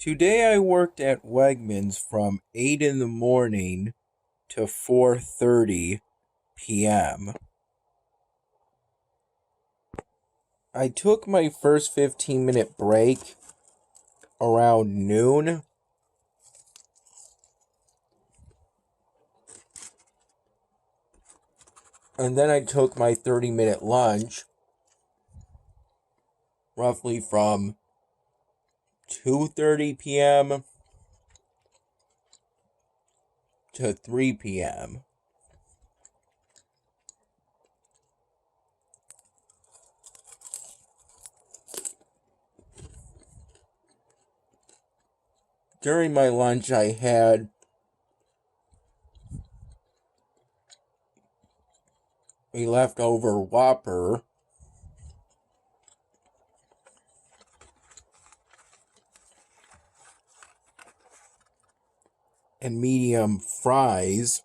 Today I worked at Wegmans from 8 in the morning to 4:30 p.m. I took my first 15-minute break around noon, and then I took my 30-minute lunch roughly from 2:30 p.m. to 3 p.m. During my lunch, I had a leftover Whopper and medium fries.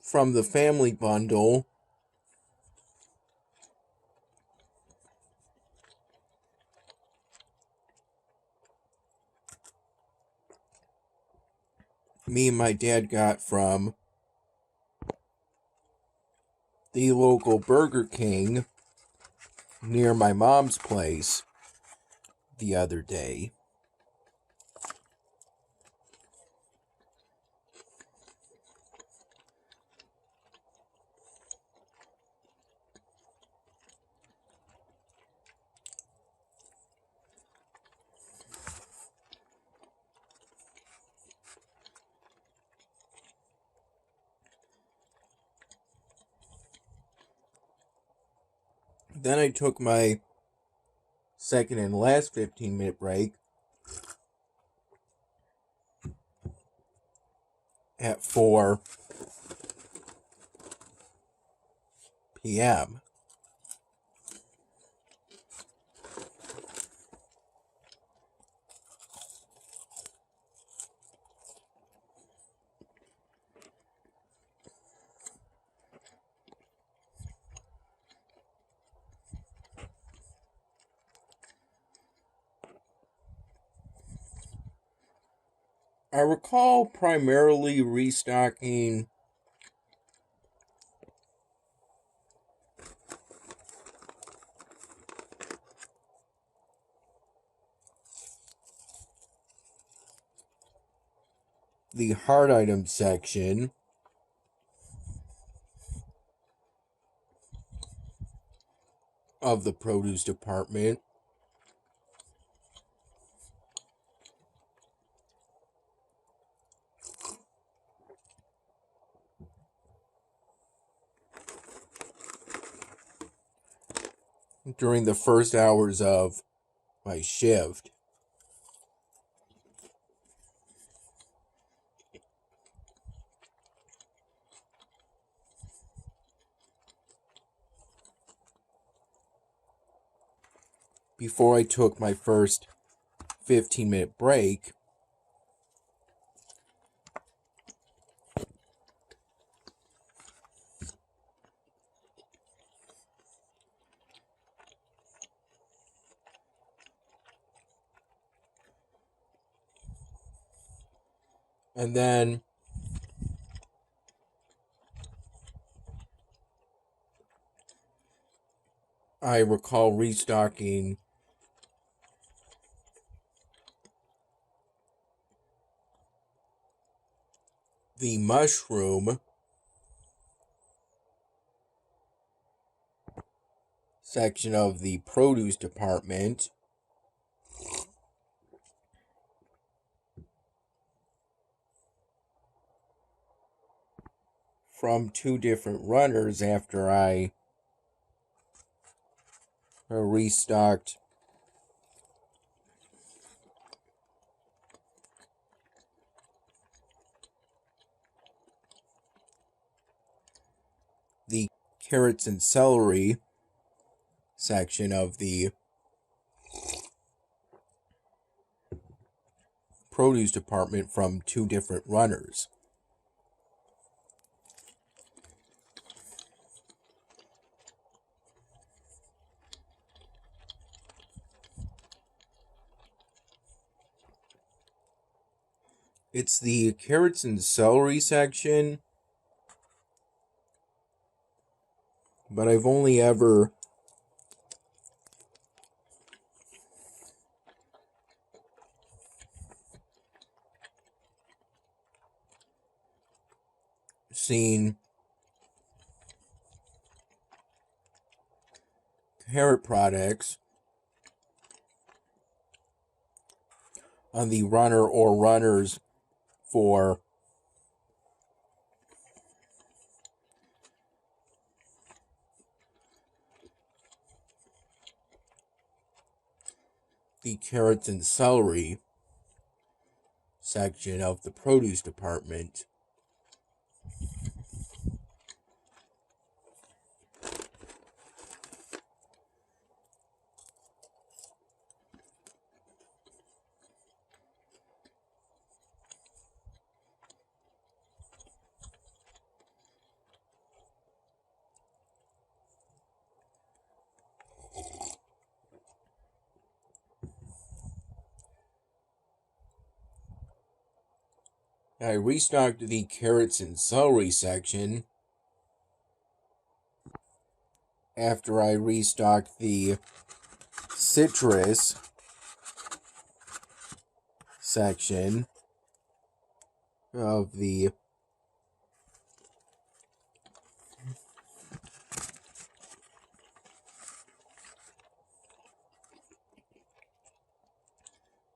From the family bundle. Me and my dad got from the local Burger King near my mom's place the other day. Then I took my second and last 15-minute break at 4 p.m. I recall primarily restocking the hard items section of the produce department. During the first hours of my shift. Before I took my first 15-minute break, and then I recall restocking the mushroom section of the produce department from two different runners after I restocked the carrots and celery section of the produce department from two different runners. It's the carrots and celery section, but I've only ever seen carrot products on the runner or runners for the carrots and celery section of the produce department. I restocked the carrots and celery section after I restocked the citrus section of the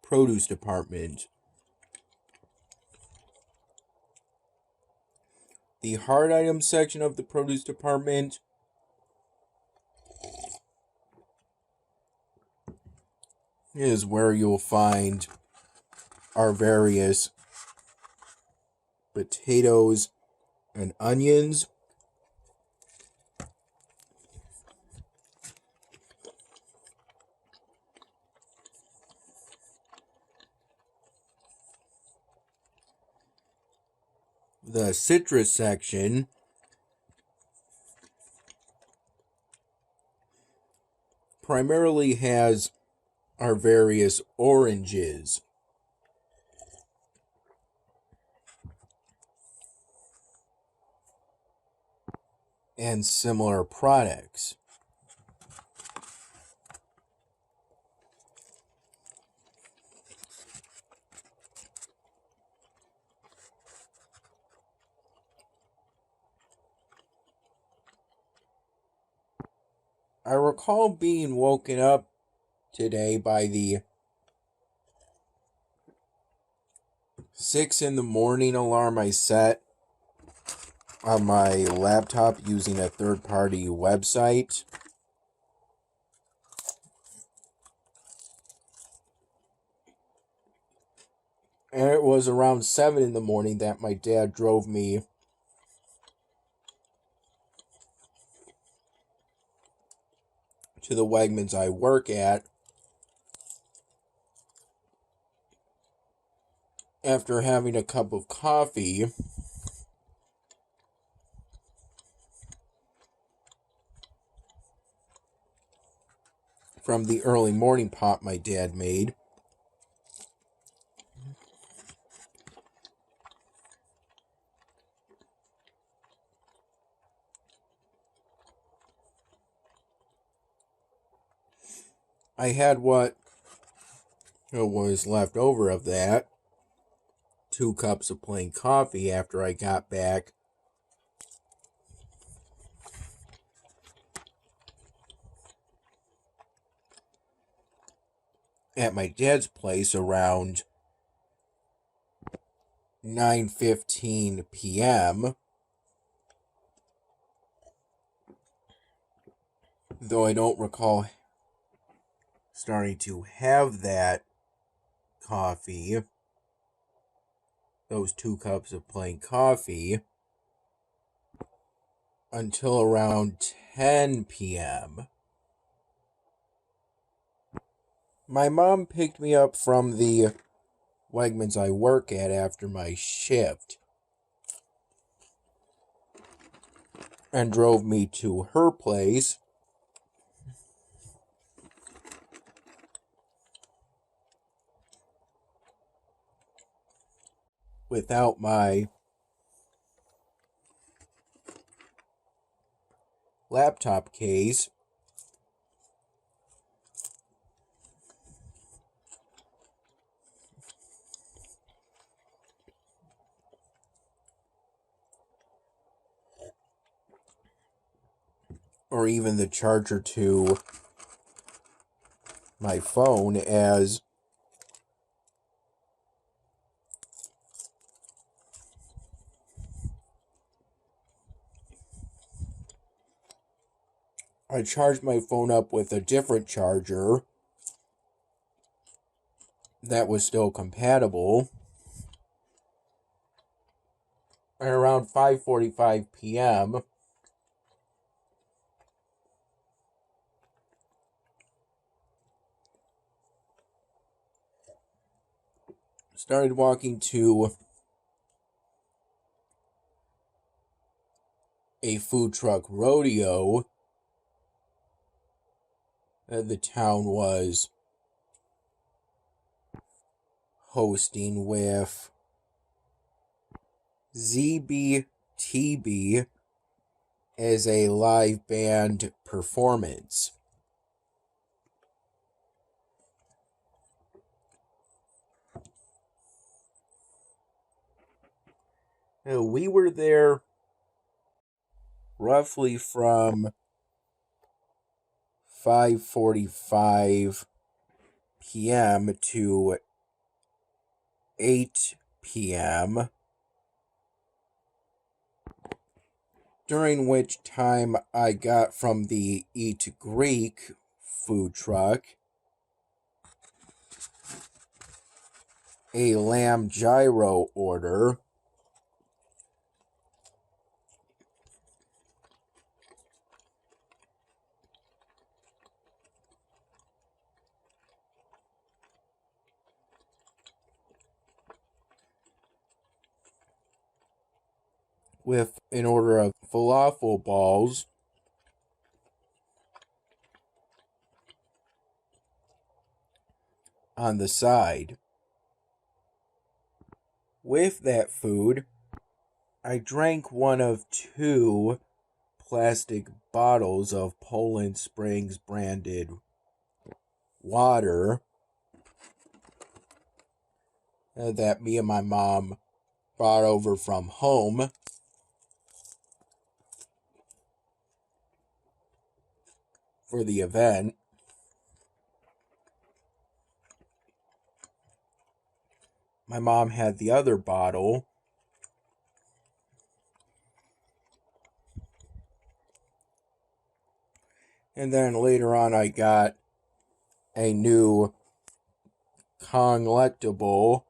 produce department. The hard items section of the produce department is where you'll find our various potatoes and onions. The citrus section primarily has our various oranges and similar products. I recall being woken up today by the 6 in the morning alarm I set on my laptop using a third-party website. And it was around 7 in the morning that my dad drove me to the Wegmans I work at after having a cup of coffee from the early morning pot my dad made. I had what was left over of that, 2 cups of plain coffee after I got back at my dad's place around 9:15 p.m. Though I don't recall starting to have that coffee, those 2 cups of plain coffee, until around 10 p.m. My mom picked me up from the Wegmans I work at after my shift and drove me to her place without my laptop case. Or even the charger to my phone, as I charged my phone up with a different charger that was still compatible. And around 5:45 p.m., started walking to a food truck rodeo that the town was hosting, with ZBTB as a live band performance. We were there roughly from 5:45 p.m. to 8 p.m., during which time I got from the Eat Greek food truck a lamb gyro order, with an order of falafel balls, on the side. With that food, I drank one of 2 plastic bottles of Poland Springs branded water that me and my mom brought over from home for the event. My mom had the other bottle, and then later on I got a new collectible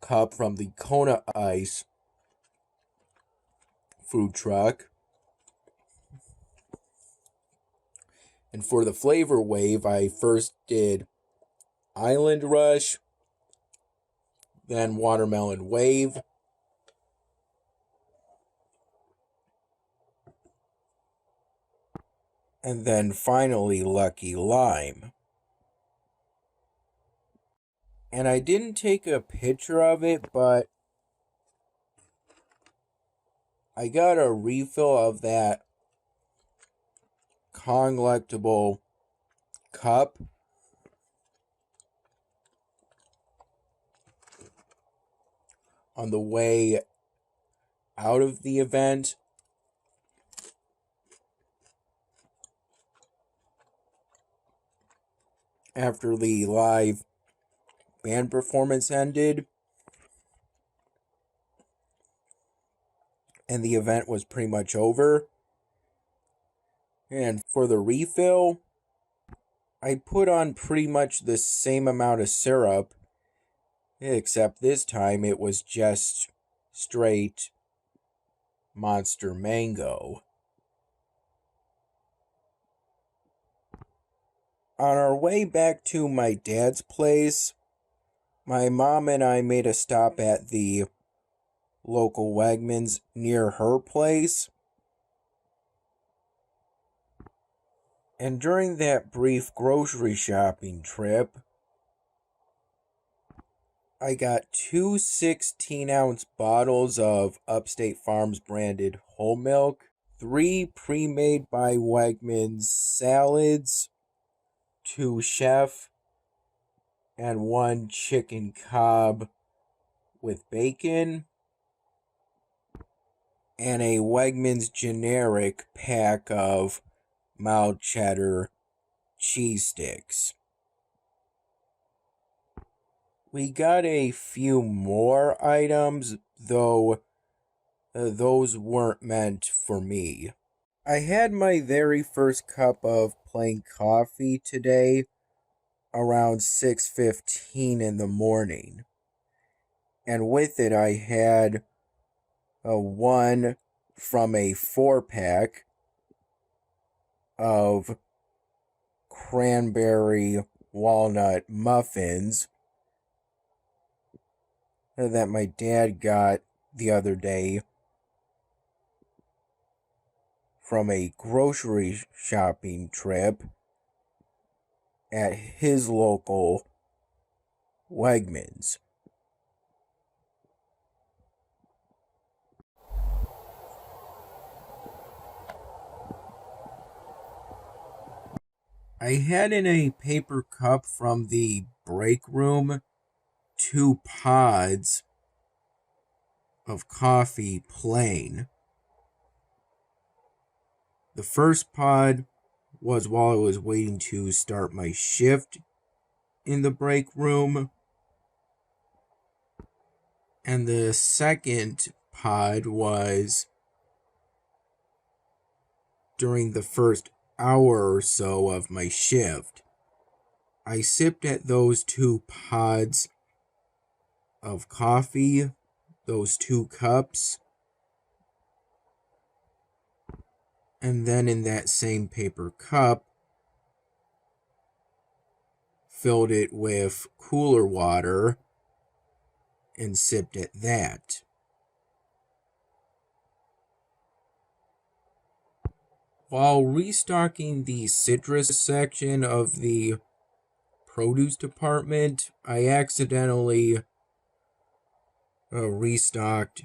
cup from the Kona Ice food truck. And for the flavor wave, I first did Island Rush, then Watermelon Wave, and then finally Lucky Lime. And I didn't take a picture of it, but I got a refill of that collectible cup on the way out of the event. After the live band performance ended and the event was pretty much over. And for the refill, I put on pretty much the same amount of syrup, except this time it was just straight Monster Mango. On our way back to my dad's place, my mom and I made a stop at the local Wegmans near her place. And during that brief grocery shopping trip, I got two 16-ounce bottles of Upstate Farms branded whole milk, three pre-made by Wegmans salads, two chef, and one chicken cob with bacon, and a Wegmans generic pack of mild cheddar cheese sticks. We got a few more items, though those weren't meant for me. I had my very first cup of plain coffee today around 6:15 in the morning. And with it I had one from a 4-pack of cranberry walnut muffins that my dad got the other day from a grocery shopping trip at his local Wegmans. I had in a paper cup from the break room 2 pods of coffee plain. The first pod was while I was waiting to start my shift in the break room. And the second pod was during the first hour or so of my shift. I sipped at those 2 pods of coffee, those 2 cups, and then in that same paper cup, filled it with cooler water and sipped at that. While restocking the citrus section of the produce department, I accidentally restocked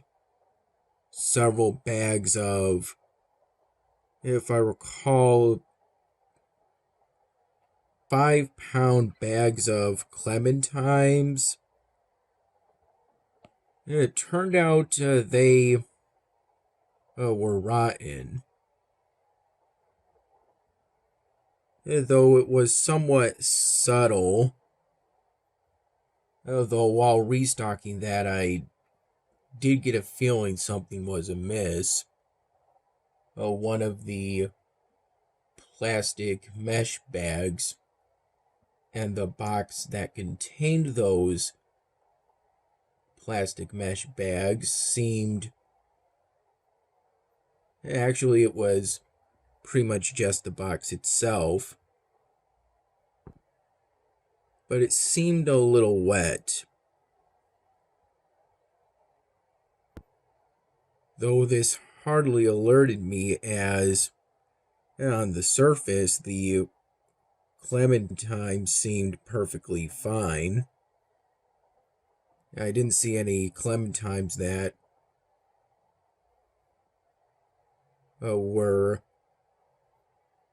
several bags of, if I recall, 5-pound bags of clementines. It turned out they were rotten. Though it was somewhat subtle. Though while restocking that, I did get a feeling something was amiss. One of the plastic mesh bags and the box that contained those plastic mesh bags seemed... Actually, it was pretty much just the box itself. But it seemed a little wet. Though this hardly alerted me, as on the surface the clementine seemed perfectly fine. I didn't see any clementines that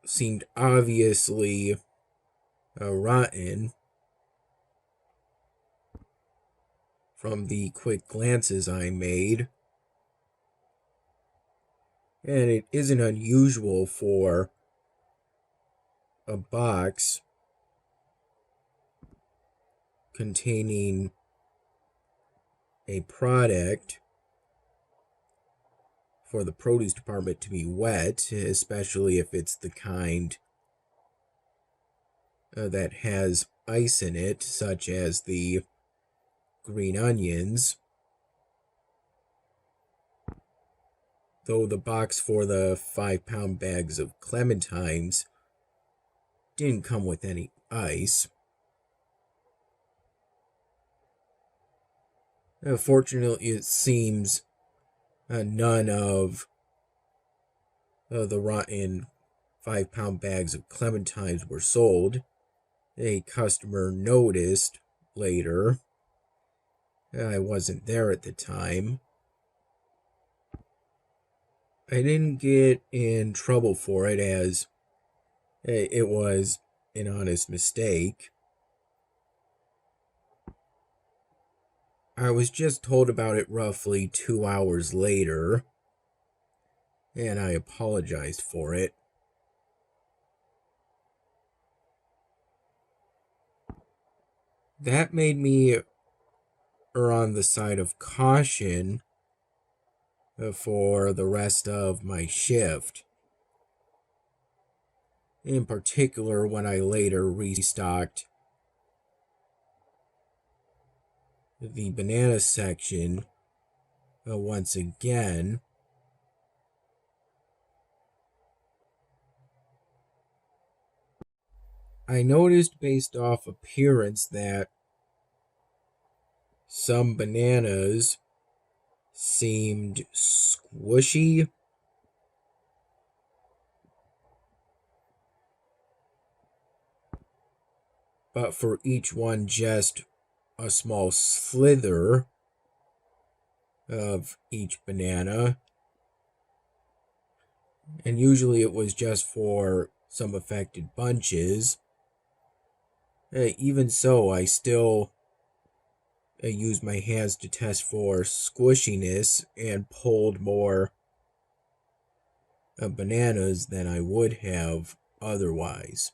seemed obviously rotten from the quick glances I made. And it isn't unusual for a box containing a product for the produce department to be wet, especially if it's the kind that has ice in it, such as the green onions. Though the box for the 5-pound bags of clementines didn't come with any ice. Fortunately, it seems none of the rotten 5-pound bags of clementines were sold. A customer noticed later. I wasn't there at the time. I didn't get in trouble for it, as it was an honest mistake. I was just told about it roughly 2 hours later, and I apologized for it. That made me err on the side of caution for the rest of my shift. In particular, when I later restocked the banana section once again. I noticed based off appearance that some bananas seemed squishy, but for each one just a small slither of each banana. And usually it was just for some affected bunches. Even so, I still used my hands to test for squishiness and pulled more bananas than I would have otherwise.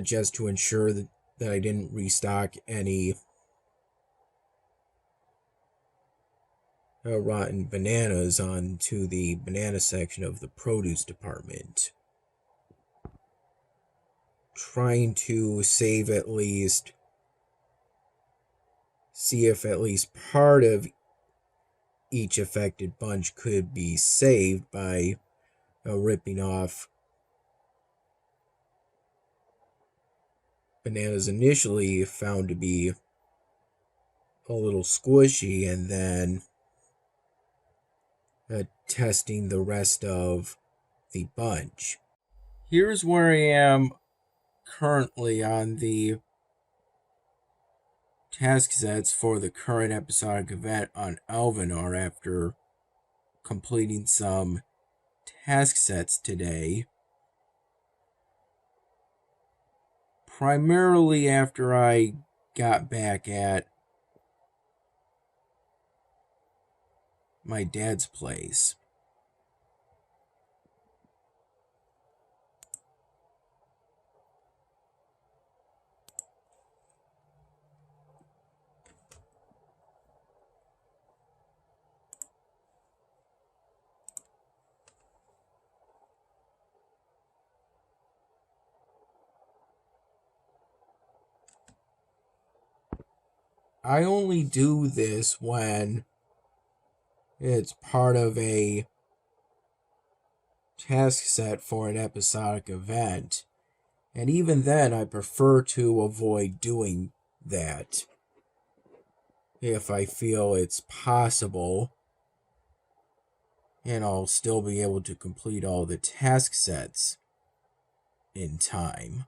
Just to ensure that I didn't restock any rotten bananas onto the banana section of the produce department. Trying to see if at least part of each affected bunch could be saved by ripping off bananas initially found to be a little squishy, and then testing the rest of the bunch. Here's where I am currently on the task sets for the current episodic event on Alvinar after completing some task sets today. Primarily after I got back at my dad's place. I only do this when it's part of a task set for an episodic event. And even then, I prefer to avoid doing that if I feel it's possible, and I'll still be able to complete all the task sets in time.